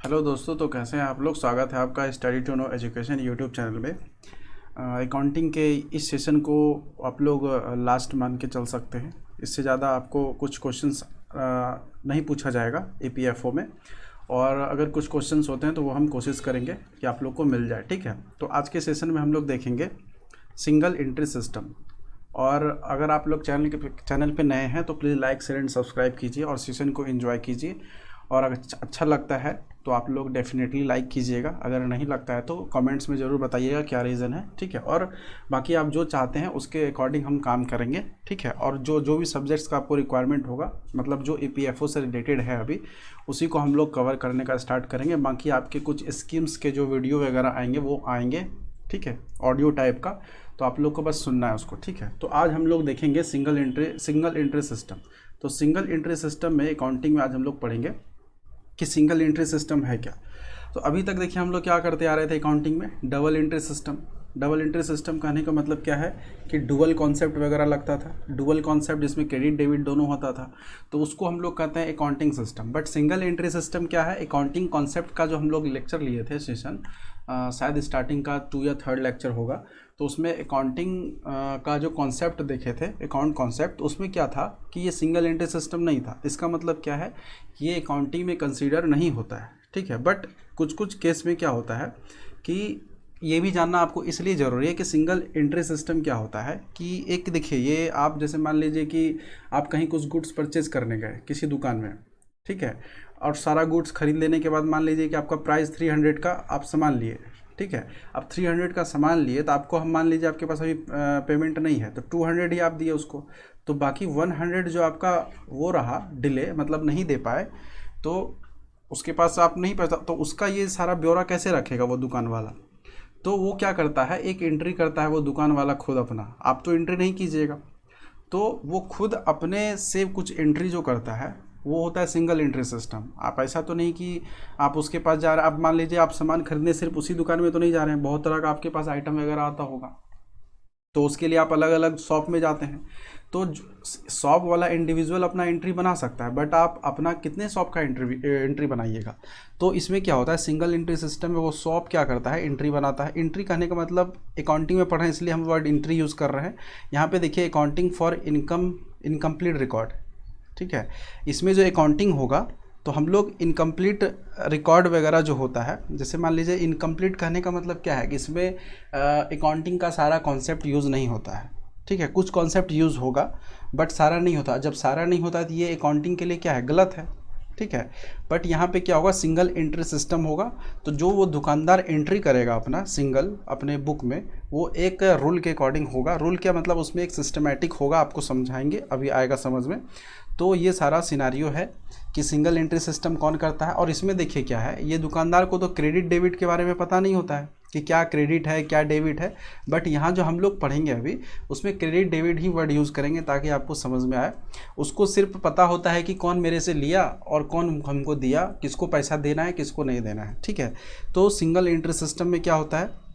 Hello दोस्तों, तो कैसे हैं आप लोग। स्वागत है आपका study to know education YouTube channel में। अकाउंटिंग के इस सेशन को आप लोग लास्ट मान के चल सकते हैं। इससे ज़्यादा आपको कुछ क्वेश्चंस नहीं पूछा जाएगा ईपीएफओ में, और अगर कुछ क्वेश्चंस होते हैं तो वो हम कोशिश करेंगे कि आप लोग को मिल जाए। ठीक है, तो आज के सेशन में हम लोग देखेंगे सिंगल एंट्री सिस्टम। और अगर आप लोग चैनल पे नए हैं तो please like share and subscribe कीजिए और सेशन को एंजॉय कीजिए। और अगर अच्छा लगता है तो आप लोग डेफिनेटली लाइक कीजिएगा, अगर नहीं लगता है तो कमेंट्स में ज़रूर बताइएगा क्या रीज़न है। ठीक है, और बाकी आप जो चाहते हैं उसके अकॉर्डिंग हम काम करेंगे। ठीक है, और जो जो भी सब्जेक्ट्स का आपको रिक्वायरमेंट होगा, मतलब जो ईपीएफओ से रिलेटेड है अभी, उसी को हम लोग कवर करने का स्टार्ट करेंगे। बाकी आपके कुछ स्कीम्स के जो वीडियो वगैरह आएंगे वो आएंगे, ठीक है, ऑडियो टाइप का, तो आप लोग को बस सुनना है उसको। ठीक है, तो आज हम लोग देखेंगे सिंगल एंट्री सिस्टम। तो सिंगल एंट्री सिस्टम में अकाउंटिंग में आज हम लोग पढ़ेंगे कि सिंगल एंट्री सिस्टम है क्या। तो अभी तक देखिए हम लोग क्या करते आ रहे थे अकाउंटिंग में, double entry system. Double entry system कहने का मतलब क्या है कि डुअल कॉन्सेप्ट वगैरह लगता था, डुअल कॉन्सेप्ट जिसमें क्रेडिट डेबिट दोनों होता था, तो उसको हम लोग कहते हैं accounting system. But single entry system क्या है, अकाउंटिंग कॉन्सेप्ट का जो हम लोग लेक्चर लिए थे सेशन, शायद स्टार्टिंग का 2 या 3rd लेक्चर होगा, तो उसमें अकाउंटिंग का जो कॉन्सेप्ट देखे थे, अकाउंट कॉन्सेप्ट, उसमें क्या था कि ये सिंगल एंट्री सिस्टम नहीं था। इसका मतलब क्या है, ये अकाउंटिंग में कंसीडर नहीं होता है। ठीक है, बट कुछ कुछ केस में क्या होता है कि ये भी जानना आपको इसलिए ज़रूरी है कि सिंगल एंट्री सिस्टम क्या होता है। कि एक देखिए, ये आप जैसे मान लीजिए कि आप कहीं कुछ गुड्स परचेज करने गए किसी दुकान में, ठीक है, और सारा गुड्स खरीद लेने के बाद मान लीजिए कि आपका प्राइस 300 का आप सामान लिए। ठीक है, अब 300 का सामान लिए तो आपको, हम मान लीजिए आपके पास अभी पेमेंट नहीं है तो 200 ही आप दिए उसको, तो बाकी 100 जो आपका वो रहा डिले, मतलब नहीं दे पाए, तो उसके पास आप नहीं पैसा, तो उसका ये सारा ब्यौरा कैसे रखेगा वो दुकान वाला। तो वो क्या करता है, एक एंट्री करता है वो दुकान वाला खुद अपना, आप तो एंट्री नहीं कीजिएगा, तो वो खुद अपने से कुछ एंट्री जो करता है वो होता है सिंगल एंट्री सिस्टम। आप ऐसा तो नहीं कि आप उसके पास जा रहे हैं, आप मान लीजिए आप सामान खरीदने सिर्फ उसी दुकान में तो नहीं जा रहे हैं, बहुत तरह का आपके पास आइटम वगैरह आता होगा, तो उसके लिए आप अलग अलग शॉप में जाते हैं, तो शॉप वाला इंडिविजुअल अपना एंट्री बना सकता है, बट आप अपना कितने शॉप का एंट्री बनाइएगा। तो इसमें क्या होता है, सिंगल एंट्री सिस्टम में वो शॉप क्या करता है, एंट्री बनाता है। एंट्री कहने का मतलब, अकाउंटिंग में पढ़े हैं इसलिए हम वर्ड एंट्री यूज़ कर रहे हैं। यहाँ पे देखिए, अकाउंटिंग फॉर इनकम्प्लीट रिकॉर्ड। ठीक है, इसमें जो अकाउंटिंग होगा तो हम लोग इनकम्प्लीट रिकॉर्ड वगैरह जो होता है, जैसे मान लीजिए इनकम्प्लीट कहने का मतलब क्या है कि इसमें अकाउंटिंग का सारा कॉन्सेप्ट यूज़ नहीं होता है। ठीक है, कुछ कॉन्सेप्ट यूज़ होगा बट सारा नहीं होता। जब सारा नहीं होता तो ये अकाउंटिंग के लिए क्या है, गलत है। ठीक है, बट यहाँ पे क्या होगा, सिंगल एंट्री सिस्टम होगा, तो जो वो दुकानदार एंट्री करेगा अपना सिंगल अपने बुक में, वो एक रूल के अकॉर्डिंग होगा। रूल क्या मतलब, उसमें एक सिस्टमेटिक होगा, आपको समझाएंगे, अभी आएगा समझ में। तो ये सारा सिनारियो है कि सिंगल एंट्री सिस्टम कौन करता है। और इसमें देखिए क्या है, ये दुकानदार को तो क्रेडिट डेबिट के बारे में पता नहीं होता है कि क्या क्रेडिट है क्या डेबिट है, बट यहाँ जो हम लोग पढ़ेंगे अभी, उसमें क्रेडिट डेबिट ही वर्ड यूज़ करेंगे ताकि आपको समझ में आए। उसको सिर्फ पता होता है कि कौन मेरे से लिया और कौन हमको दिया, किसको पैसा देना है किसको नहीं देना है। ठीक है, तो सिंगल एंट्री सिस्टम में क्या होता है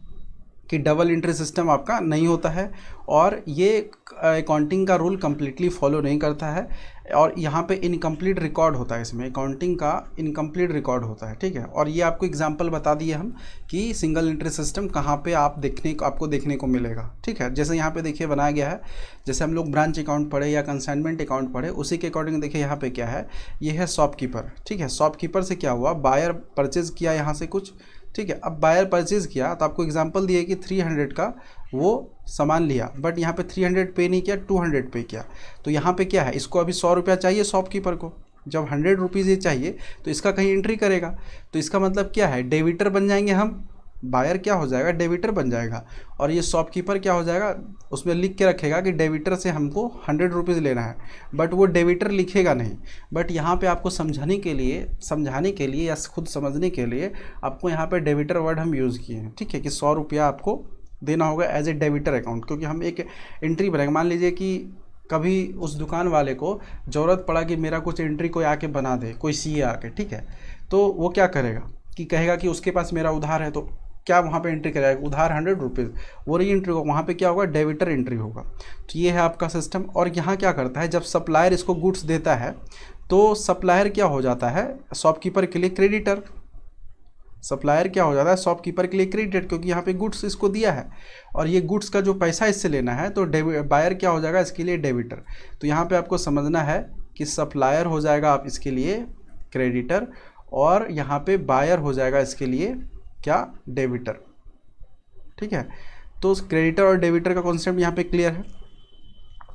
कि डबल एंट्री सिस्टम आपका नहीं होता है, और ये अकाउंटिंग का रूल कम्प्लीटली फॉलो नहीं करता है, और यहाँ पे इनकम्प्लीट रिकॉर्ड होता है, इसमें अकाउंटिंग का इनकम्प्लीट रिकॉर्ड होता है। ठीक है, और ये आपको एग्जांपल बता दिए हम कि सिंगल एंट्री सिस्टम कहाँ पे आपको देखने को मिलेगा। ठीक है, जैसे यहाँ पे देखिए बनाया गया है, जैसे हम लोग ब्रांच अकाउंट पढ़े या कंसाइनमेंट अकाउंट पढ़े, उसी के अकॉर्डिंग देखिए यहाँ पे क्या है, ये है शॉपकीपर। ठीक है, शॉपकीपर से क्या हुआ, बायर परचेज किया यहाँ से कुछ। ठीक है, अब बायर परचेज़ किया तो आपको एग्जांपल दिए कि 300 का वो सामान लिया, बट यहाँ पे 300 पे नहीं किया, 200 पे किया। तो यहाँ पे क्या है, इसको अभी 100 रुपया चाहिए शॉपकीपर को, जब 100 रुपीज़ ये चाहिए तो इसका कहीं एंट्री करेगा, तो इसका मतलब क्या है, डेबिटर बन जाएंगे हम, बायर क्या हो जाएगा, डेबिटर बन जाएगा, और ये शॉपकीपर क्या हो जाएगा, उसमें लिख के रखेगा कि डेबिटर से हमको 100 रुपीज़ लेना है, बट वो डेबिटर लिखेगा नहीं। बट यहाँ पे आपको समझाने के लिए या खुद समझने के लिए आपको यहाँ पे डेबिटर वर्ड हम यूज़ किए हैं। ठीक है, कि 100 रुपया आपको देना होगा एज ए डेबिटर अकाउंट, क्योंकि हम एक एंट्री बनाएंगे। मान लीजिए कि कभी उस दुकान वाले को ज़रूरत पड़ा कि मेरा कुछ एंट्री कोई आके बना दे, कोई सीए आके, ठीक है, तो वो क्या करेगा कि कहेगा कि उसके पास मेरा उधार है, तो क्या वहाँ पे एंट्री करेगा, उधार 100 रुपीज़, वो रही एंट्री होगा, वहाँ पे क्या होगा, डेबिटर एंट्री होगा। तो ये है आपका सिस्टम। और यहाँ क्या करता है, जब सप्लायर इसको गुड्स देता है तो सप्लायर क्या हो जाता है, शॉपकीपर के लिए क्रेडिटर। सप्लायर क्या हो जाता है, शॉपकीपर के लिए क्रेडिट, क्योंकि यहाँ पे गुड्स इसको दिया है और ये गुड्स का जो पैसा इससे लेना है, तो बायर क्या हो जाएगा इसके लिए, डेबिटर। तो यहाँ पे आपको समझना है कि सप्लायर हो जाएगा आप इसके लिए क्रेडिटर, और यहाँ पे बायर हो जाएगा इसके लिए क्या, डेबिटर। ठीक है, तो क्रेडिटर और डेबिटर का कॉन्सेप्ट यहाँ पे क्लियर है।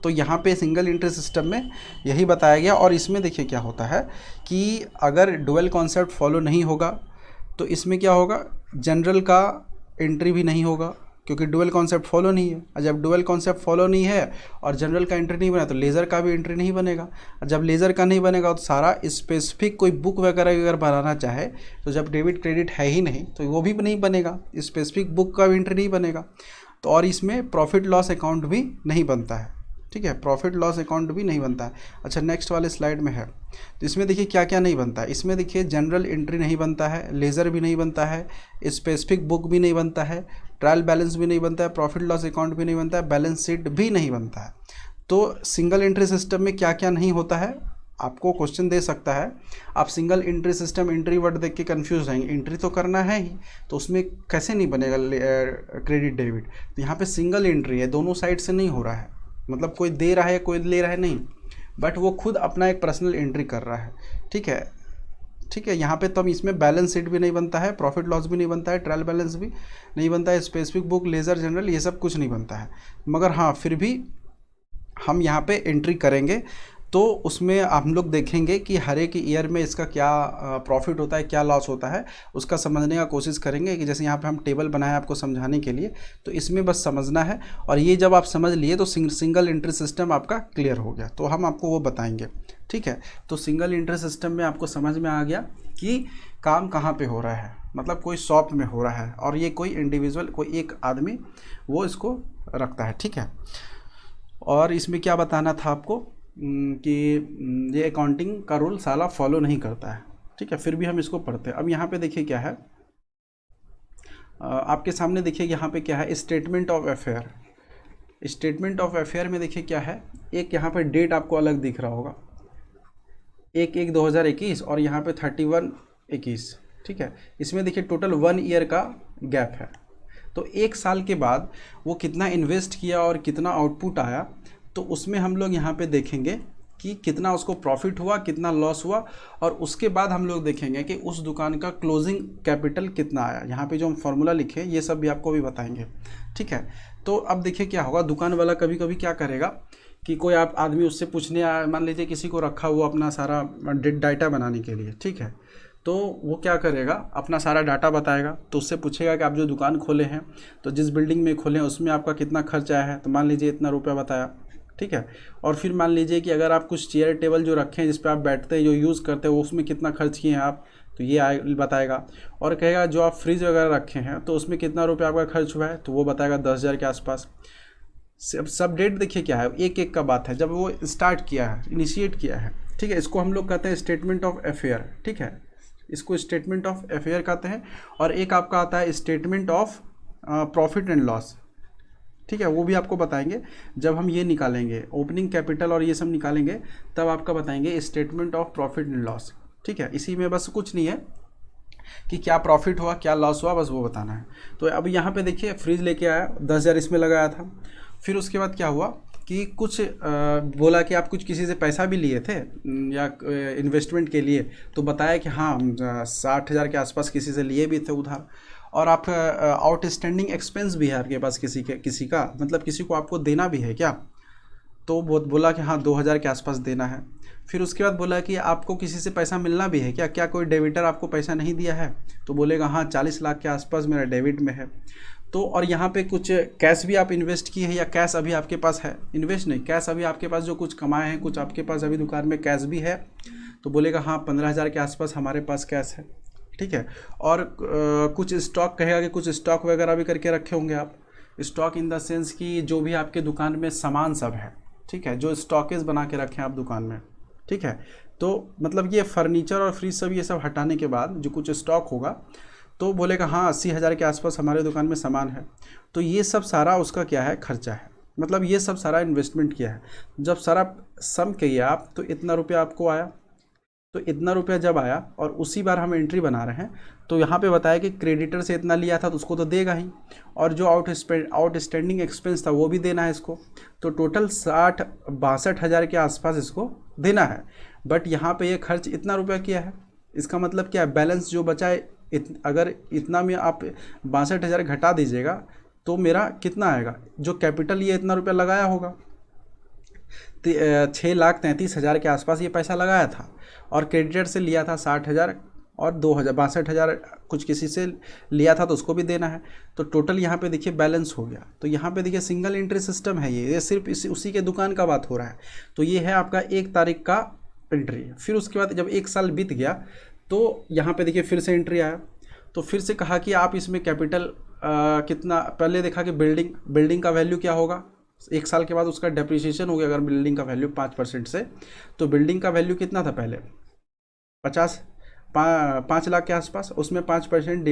तो यहाँ पे सिंगल एंट्री सिस्टम में यही बताया गया। और इसमें देखिए क्या होता है कि अगर डुअल कॉन्सेप्ट फॉलो नहीं होगा तो इसमें क्या होगा, जनरल का एंट्री भी नहीं होगा, क्योंकि डुअल कॉन्सेप्ट फॉलो नहीं है। और जब डुअल कॉन्सेप्ट फॉलो नहीं है और जनरल का एंट्री नहीं बना तो लेज़र का भी एंट्री नहीं बनेगा। और जब लेज़र का नहीं बनेगा तो सारा स्पेसिफिक कोई बुक वगैरह अगर बनाना चाहे तो जब डेबिट क्रेडिट है ही नहीं तो वो भी नहीं बनेगा, स्पेसिफिक बुक का भी एंट्री नहीं बनेगा। तो और इसमें प्रॉफिट लॉस अकाउंट भी नहीं बनता है। ठीक है, प्रॉफिट लॉस अकाउंट भी नहीं बनता है। अच्छा, नेक्स्ट वाले स्लाइड में है, तो इसमें देखिए क्या क्या नहीं बनता है। इसमें देखिए जनरल एंट्री नहीं बनता है, लेज़र भी नहीं बनता है, स्पेसिफिक बुक भी नहीं बनता है, ट्रायल बैलेंस भी नहीं बनता है, प्रॉफिट लॉस अकाउंट भी नहीं बनता है, बैलेंस शीट भी नहीं बनता है। तो सिंगल एंट्री सिस्टम में क्या क्या नहीं होता है, आपको क्वेश्चन दे सकता है। आप single entry system, entry word देख के कंफ्यूज रहेंगे, एंट्री तो करना है ही, तो उसमें कैसे नहीं बनेगा क्रेडिट डेबिट। तो यहाँ पे सिंगल एंट्री है, दोनों साइड से नहीं हो रहा है, मतलब कोई दे रहा है कोई ले रहा है नहीं, बट वो खुद अपना एक पर्सनल एंट्री कर रहा है। ठीक है, ठीक है, यहाँ पे तब इसमें बैलेंस शीट भी नहीं बनता है, प्रॉफिट लॉस भी नहीं बनता है, ट्रायल बैलेंस भी नहीं बनता है, स्पेसिफिक बुक, लेज़र, जनरल, ये सब कुछ नहीं बनता है। मगर हाँ, फिर भी हम यहाँ पे एंट्री करेंगे तो उसमें हम लोग देखेंगे कि हर एक ईयर में इसका क्या प्रॉफिट होता है, क्या लॉस होता है, उसका समझने का कोशिश करेंगे। कि जैसे यहाँ पे हम टेबल बनाए आपको समझाने के लिए, तो इसमें बस समझना है। और ये जब आप समझ लिए तो सिंगल एंट्री सिस्टम आपका क्लियर हो गया, तो हम आपको वो बताएंगे। ठीक है, तो सिंगल एंट्री सिस्टम में आपको समझ में आ गया कि काम कहाँ पे हो रहा है, मतलब कोई शॉप में हो रहा है और ये कोई इंडिविजुअल, कोई एक आदमी वो इसको रखता है। ठीक है, और इसमें क्या बताना था आपको कि ये अकाउंटिंग का रूल साला फॉलो नहीं करता है। ठीक है, फिर भी हम इसको पढ़ते हैं। अब यहाँ पे देखिए क्या है, आपके सामने देखिए यहाँ पे क्या है, statement of affair. Statement of affair में देखिए क्या है, एक यहाँ पे डेट आपको अलग दिख रहा होगा, 1/1/2021 और यहाँ पे 31/21। ठीक है, इसमें देखिए टोटल 1 ईयर का गैप है। तो एक साल के बाद वो कितना इन्वेस्ट किया और कितना आउटपुट आया, तो उसमें हम लोग यहाँ पे देखेंगे कि कितना उसको प्रॉफिट हुआ, कितना लॉस हुआ, और उसके बाद हम लोग देखेंगे कि उस दुकान का क्लोजिंग कैपिटल कितना आया। यहाँ पे जो हम फॉर्मूला लिखे ये सब भी आपको भी बताएंगे। ठीक है, तो अब देखिए क्या होगा, दुकान वाला कभी कभी क्या करेगा कि कोई आप आदमी उससे पूछने आया, मान लीजिए किसी को रखा हुआ अपना सारा डाटा बनाने के लिए। ठीक है, तो वो क्या करेगा, अपना सारा डाटा बताएगा, तो उससे पूछेगा कि आप जो दुकान खोले हैं तो जिस बिल्डिंग में खोले हैं उसमें आपका कितना खर्च आया है, तो मान लीजिए इतना रुपया बताया। ठीक है, और फिर मान लीजिए कि अगर आप कुछ चेयर टेबल जो रखे हैं जिस पे आप बैठते हैं, जो यूज़ करते हैं, वो उसमें कितना खर्च किए हैं आप, तो ये बताएगा। और कहेगा जो आप फ्रिज वगैरह रखे हैं तो उसमें कितना रुपया आपका खर्च हुआ है, तो वो बताएगा 10,000 के आसपास। सब डेट देखिए क्या है, एक एक का बात है, जब वो स्टार्ट किया है, इनिशिएट किया है। ठीक है, इसको हम लोग कहते हैं स्टेटमेंट ऑफ अफेयर। ठीक है, इसको स्टेटमेंट ऑफ अफेयर कहते हैं। और एक आपका आता है statement of profit and loss. ठीक है, वो भी आपको बताएंगे जब हम ये निकालेंगे, ओपनिंग कैपिटल और ये सब निकालेंगे, तब आपका बताएंगे statement of profit and loss. ठीक है, इसी में बस कुछ नहीं है कि क्या प्रॉफिट हुआ क्या लॉस हुआ, बस वो बताना है। तो अब यहाँ पे देखिए फ्रिज लेके आया, 10,000 इसमें लगाया था। फिर उसके बाद क्या हुआ कि कुछ बोला कि आप कुछ किसी से पैसा भी लिए थे या इन्वेस्टमेंट के लिए, तो बताया कि हाँ 60,000 के आसपास किसी से लिए भी थे उधार। और आप आउटस्टैंडिंग एक्सपेंस भी है आपके पास किसी का, मतलब किसी को आपको देना भी है क्या, तो बोला कि हाँ 2,000 के आसपास देना है। फिर उसके बाद बोला कि आपको किसी से पैसा मिलना भी है क्या, क्या कोई डेबिटर आपको पैसा नहीं दिया है, तो बोलेगा हाँ 40 लाख के आसपास मेरा डेबिट में है। तो और यहाँ पे कुछ कैश भी आप इन्वेस्ट किए हैं या कैश अभी आपके पास है, इन्वेस्ट नहीं, कैश अभी आपके पास जो कुछ कमाए हैं, कुछ आपके पास अभी दुकान में कैश भी है, तो बोलेगा हाँ 15,000 के आसपास हमारे पास कैश है। ठीक है, और कुछ स्टॉक कहेगा कि कुछ स्टॉक वगैरह भी करके रखे होंगे आप, स्टॉक इन द सेंस कि जो भी आपके दुकान में सामान सब है। ठीक है, जो स्टॉकेज बना के रखें आप दुकान में। ठीक है, तो मतलब ये फर्नीचर और फ्रिज सब ये सब हटाने के बाद जो कुछ स्टॉक होगा, तो बोलेगा हाँ 80,000 के आसपास हमारे दुकान में सामान है। तो ये सब सारा उसका क्या है, खर्चा है, मतलब ये सब सारा इन्वेस्टमेंट किया है। जब सारा सम किया आप तो इतना रुपया आपको आया। तो इतना रुपया जब आया और उसी बार हम एंट्री बना रहे हैं, तो यहाँ पे बताया कि क्रेडिटर से इतना लिया था तो उसको तो देगा ही, और जो आउटस्टैंडिंग एक्सपेंस था वो भी देना है इसको। तो टोटल 62,000 के आसपास इसको देना है। बट यहाँ पे ये खर्च इतना रुपया किया है, इसका मतलब क्या है, बैलेंस जो बचा है अगर इतना में आप 62,000 घटा दीजिएगा तो मेरा कितना आएगा, जो कैपिटल ये इतना रुपया लगाया होगा 6,33,000 के आसपास ये पैसा लगाया था, और क्रेडिटर से लिया था 60,000 और 2,000 62,000 कुछ किसी से लिया था तो उसको भी देना है। तो टोटल यहाँ पे देखिए बैलेंस हो गया। तो यहाँ पे देखिए सिंगल एंट्री सिस्टम है, ये सिर्फ उसी के दुकान का बात हो रहा है। तो ये है आपका 1 तारीख का एंट्री। फिर उसके बाद जब 1 साल बीत गया तो यहाँ पे देखिए फिर से एंट्री आया, तो फिर से कहा कि आप इसमें कैपिटल कितना, पहले देखा कि बिल्डिंग का वैल्यू क्या होगा, 1 साल के बाद उसका डेप्रिसिएशन हो गया अगर बिल्डिंग का वैल्यू 5% से, तो बिल्डिंग का वैल्यू कितना था पहले 5 लाख के आसपास, उसमें 5%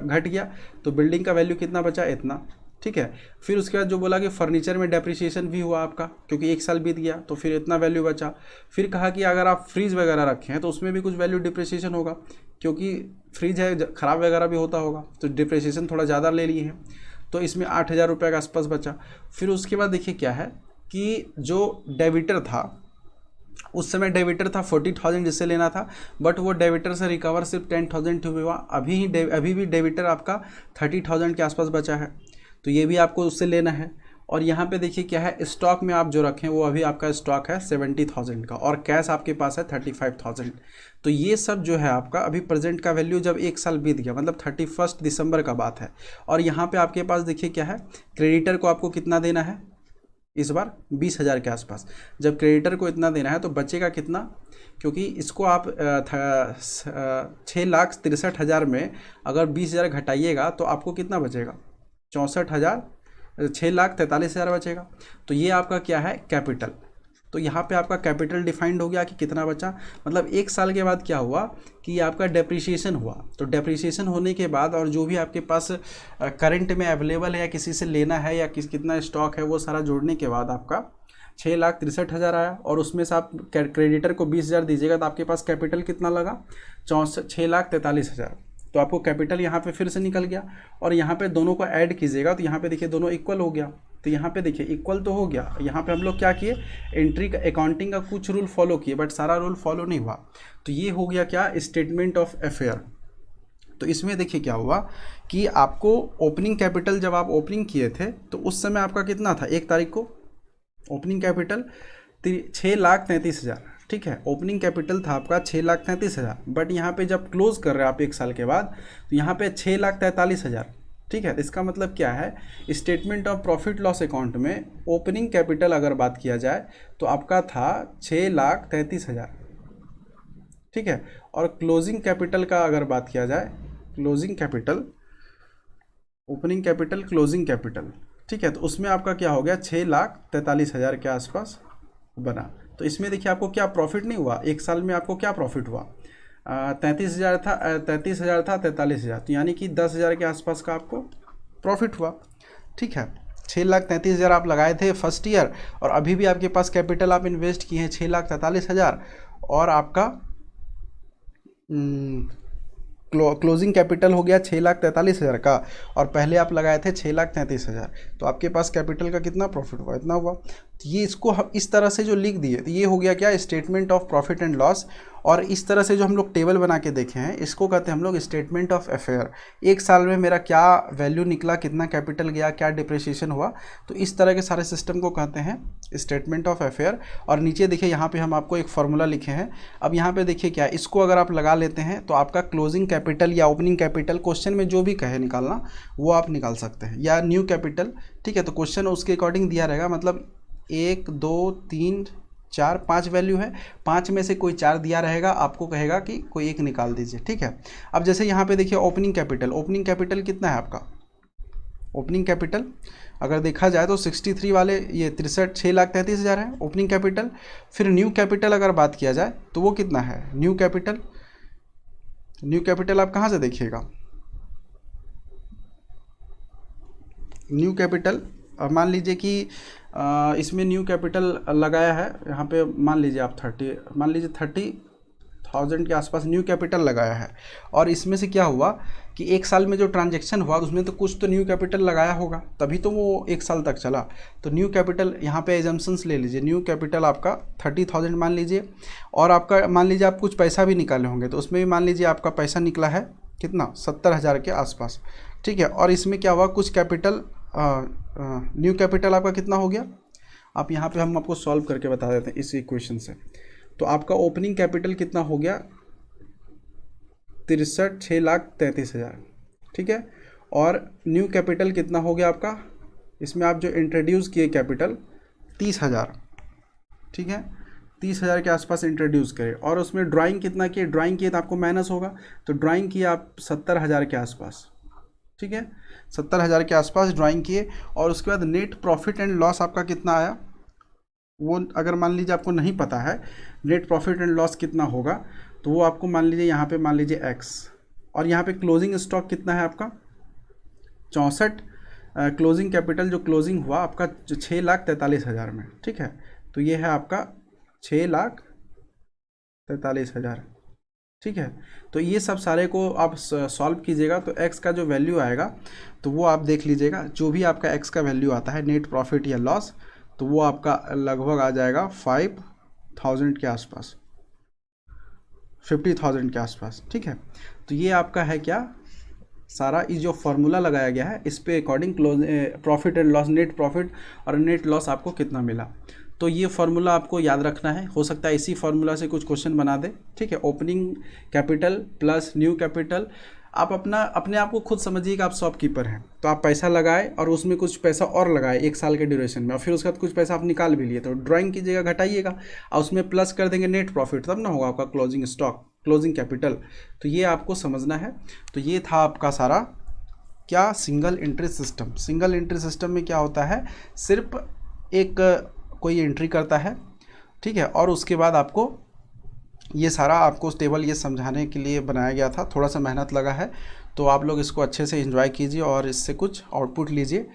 घट गया तो बिल्डिंग का वैल्यू कितना बचा, इतना। ठीक है। फिर उसके बाद जो बोला कि फर्नीचर में डेप्रिसिएशन भी हुआ आपका, क्योंकि 1 साल बीत गया तो फिर इतना वैल्यू बचा। फिर कहा कि अगर आप फ्रिज वगैरह रखे हैं तो उसमें भी कुछ वैल्यू डिप्रिसिएशन होगा, क्योंकि फ्रिज है ख़राब वगैरह भी होता होगा, तो डिप्रिसिएशन थोड़ा ज़्यादा ले लिए हैं, तो इसमें 8,000 रुपये के आसपास बचा। फिर उसके बाद देखिए क्या है कि जो डेबिटर था, उस समय डेबिटर था 40,000 जिससे लेना था, बट वो डेबिटर से रिकवर सिर्फ 10,000 हुआ। अभी भी डेबिटर आपका 30,000 के आसपास बचा है, तो ये भी आपको उससे लेना है। और यहाँ पे देखिए क्या है, स्टॉक में आप जो रखें वो अभी आपका स्टॉक है 70,000 का, और कैश आपके पास है 35,000। तो ये सब जो है आपका अभी प्रेजेंट का वैल्यू जब 1 साल बीत गया, मतलब 31 दिसंबर का बात है। और यहाँ पे आपके पास देखिए क्या है, क्रेडिटर को आपको कितना देना है इस बार 20,000 के आसपास। जब क्रेडिटर को इतना देना है तो बचेगा कितना, क्योंकि इसको आप 6,63,000 में अगर 20,000 घटाइएगा तो आपको कितना बचेगा, 64,000, 6,43,000 बचेगा। तो ये आपका क्या है, कैपिटल। तो यहाँ पे आपका कैपिटल डिफाइंड हो गया कि कितना बचा, मतलब 1 साल के बाद क्या हुआ कि आपका डेप्रिसिएशन हुआ। तो डेप्रिसिएशन होने के बाद और जो भी आपके पास करंट में अवेलेबल है या किसी से लेना है या कितना स्टॉक है, वो सारा जोड़ने के बाद आपका 6,63,000 आया, और उसमें से आप क्रेडिटर को 20,000 दीजिएगा तो आपके पास कैपिटल कितना लगा, 6,43,000। तो आपको कैपिटल यहाँ पे फिर से निकल गया, और यहाँ पे दोनों को ऐड कीजिएगा तो यहाँ पे देखिए दोनों इक्वल हो गया। तो यहाँ पे देखिए इक्वल तो हो गया। यहाँ पे हम लोग क्या किए, एंट्री का अकाउंटिंग का कुछ रूल फॉलो किए, बट सारा रूल फॉलो नहीं हुआ। तो ये हो गया क्या, स्टेटमेंट ऑफ अफेयर। तो इसमें देखिए क्या हुआ कि आपको ओपनिंग कैपिटल जब आप ओपनिंग किए थे तो उस समय आपका कितना था, 1 तारीख को ओपनिंग कैपिटल 6,33,000। ठीक है, ओपनिंग कैपिटल था आपका 6,33,000, बट यहाँ पे जब क्लोज कर रहे हैं आप 1 साल के बाद तो यहाँ पे 6,43,000। ठीक है, इसका मतलब क्या है, statement of profit loss account में ओपनिंग कैपिटल अगर बात किया जाए तो आपका था 6,33,000। ठीक है, और क्लोजिंग कैपिटल का अगर बात किया जाए, closing capital, opening capital, closing capital, ठीक है, तो उसमें आपका क्या हो गया, 6,43,000 के आसपास बना। तो इसमें देखिए आपको क्या प्रॉफिट नहीं हुआ, 1 साल में आपको क्या प्रॉफिट हुआ, 33,000 था, 33,000 था, 43,000, तो यानी कि 10,000 के आसपास का आपको प्रॉफिट हुआ। ठीक है, 6,33,000 आप लगाए थे फर्स्ट ईयर, और अभी भी आपके पास कैपिटल आप इन्वेस्ट किए हैं 6,43,000, और आपका क्लोजिंग कैपिटल हो गया 6,43,000 का, और पहले आप लगाए थे 6,33,000, तो आपके पास कैपिटल का कितना प्रॉफिट हुआ, इतना हुआ। तो ये इसको हम इस तरह से जो लिख दिए, तो ये हो गया क्या, statement of profit and loss. और इस तरह से जो हम लोग टेबल बना के देखे हैं इसको कहते हैं हम लोग स्टेटमेंट ऑफ अफेयर। 1 साल में मेरा क्या वैल्यू निकला, कितना कैपिटल गया, क्या डिप्रिसिएशन हुआ, तो इस तरह के सारे सिस्टम को कहते हैं स्टेटमेंट ऑफ अफेयर। और नीचे देखिए यहाँ पे हम आपको एक फार्मूला लिखे हैं। अब यहाँ पे देखिए क्या, इसको अगर आप लगा लेते हैं तो आपका क्लोजिंग कैपिटल या ओपनिंग कैपिटल, क्वेश्चन में जो भी कहे निकालना वो आप निकाल सकते हैं, या न्यू कैपिटल। ठीक है, तो क्वेश्चन उसके अकॉर्डिंग दिया रहेगा, मतलब 1 2 3 4 5 वैल्यू है, 5 में से कोई 4 दिया रहेगा, आपको कहेगा कि कोई एक निकाल दीजिए। ठीक है, अब जैसे यहाँ पे देखिए ओपनिंग कैपिटल, ओपनिंग कैपिटल कितना है आपका, ओपनिंग कैपिटल अगर देखा जाए तो 63 वाले ये 6,33,000 है ओपनिंग कैपिटल। फिर न्यू कैपिटल अगर बात किया जाए तो वो कितना है, न्यू कैपिटल, न्यू कैपिटल आप कहाँ से देखिएगा, न्यू कैपिटल मान लीजिए कि इसमें न्यू कैपिटल लगाया है, यहाँ पे मान लीजिए आप 30 30,000 के आसपास न्यू कैपिटल लगाया है, और इसमें से क्या हुआ कि एक साल में जो ट्रांजैक्शन हुआ उसमें तो कुछ तो न्यू कैपिटल लगाया होगा, तभी तो वो एक साल तक चला। तो न्यू कैपिटल यहाँ पे एजम्पशंस ले लीजिए, न्यू कैपिटल आपका 30,000 मान लीजिए, और आपका मान लीजिए आप कुछ पैसा भी निकाले होंगे, तो उसमें भी मान लीजिए आपका पैसा निकला है कितना, 70,000 के आसपास, ठीक है। और इसमें क्या हुआ, कुछ कैपिटल न्यू कैपिटल आपका कितना हो गया, आप यहाँ पे हम आपको सॉल्व करके बता देते हैं इस इक्वेशन से। तो आपका ओपनिंग कैपिटल कितना हो गया, 6,33,000, ठीक है। और न्यू कैपिटल कितना हो गया आपका, इसमें आप जो इंट्रोड्यूस किए कैपिटल 30,000, ठीक है, 30,000 के आसपास इंट्रोड्यूस करें। और उसमें ड्राइंग कितना किए, ड्राइंग किए तो आपको माइनस होगा, तो ड्राइंग किए आप 70,000 के आसपास, ठीक है, 70,000 के आसपास ड्राइंग किए। और उसके बाद नेट प्रॉफिट एंड लॉस आपका कितना आया, वो अगर मान लीजिए आपको नहीं पता है नेट प्रॉफिट एंड लॉस कितना होगा, तो वो आपको मान लीजिए यहाँ पे मान लीजिए x, और यहाँ पे क्लोजिंग स्टॉक कितना है आपका 64, क्लोजिंग कैपिटल जो क्लोजिंग हुआ आपका 6,43,000 में, ठीक है। तो ये है आपका 6,43,000, ठीक है। तो ये सब सारे को आप सॉल्व कीजिएगा, तो x का जो वैल्यू आएगा तो वो आप देख लीजिएगा, जो भी आपका x का वैल्यू आता है नेट प्रॉफिट या लॉस, तो वो आपका लगभग आ जाएगा 5,000 के आसपास, 50,000 के आसपास, ठीक है। तो ये आपका है क्या, सारा ये जो फार्मूला लगाया गया है इस पे according profit and loss, net profit और नेट लॉस आपको कितना मिला। तो ये फार्मूला आपको याद रखना है, हो सकता है इसी फार्मूला से कुछ क्वेश्चन बना दे, ठीक है। Opening capital plus new capital, आप अपने आप को खुद समझिएगा, आप शॉपकीपर हैं तो आप पैसा लगाए और उसमें कुछ पैसा और लगाए एक साल के ड्यूरेशन में, और फिर उसके बाद कुछ पैसा आप निकाल भी लिए, तो ड्राइंग कीजिएगा, घटाइएगा और उसमें प्लस कर देंगे नेट प्रॉफिट, तब ना होगा आपका क्लोजिंग स्टॉक, क्लोजिंग कैपिटल। तो ये आपको समझना है। तो ये था आपका सारा क्या, single entry system. Single entry system में क्या होता है, सिर्फ एक कोई एंट्री करता है, ठीक है, और उसके बाद आपको ये सारा आपको टेबल ये समझाने के लिए बनाया गया था, थोड़ा सा मेहनत लगा है, तो आप लोग इसको अच्छे से एंजॉय कीजिए और इससे कुछ आउटपुट लीजिए।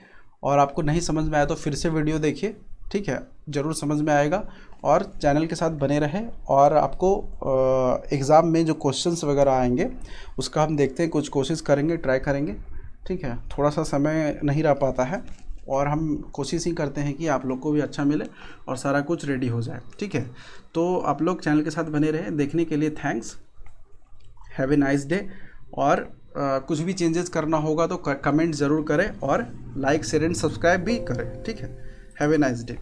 और आपको नहीं समझ में आया तो फिर से वीडियो देखिए, ठीक है, ज़रूर समझ में आएगा। और चैनल के साथ बने रहें, और आपको एग्ज़ाम में जो क्वेश्चंस वगैरह आएंगे उसका हम देखते हैं, कुछ कोशिश करेंगे, ट्राई करेंगे, ठीक है। थोड़ा सा समय नहीं रह पाता है, और हम कोशिश ही करते हैं कि आप लोग को भी अच्छा मिले और सारा कुछ रेडी हो जाए, ठीक है। तो आप लोग चैनल के साथ बने रहें, देखने के लिए thanks, have a nice day. और कुछ भी चेंजेस करना होगा तो कमेंट ज़रूर करें, और लाइक शेयर एंड सब्सक्राइब भी करें, ठीक है। Have a nice day.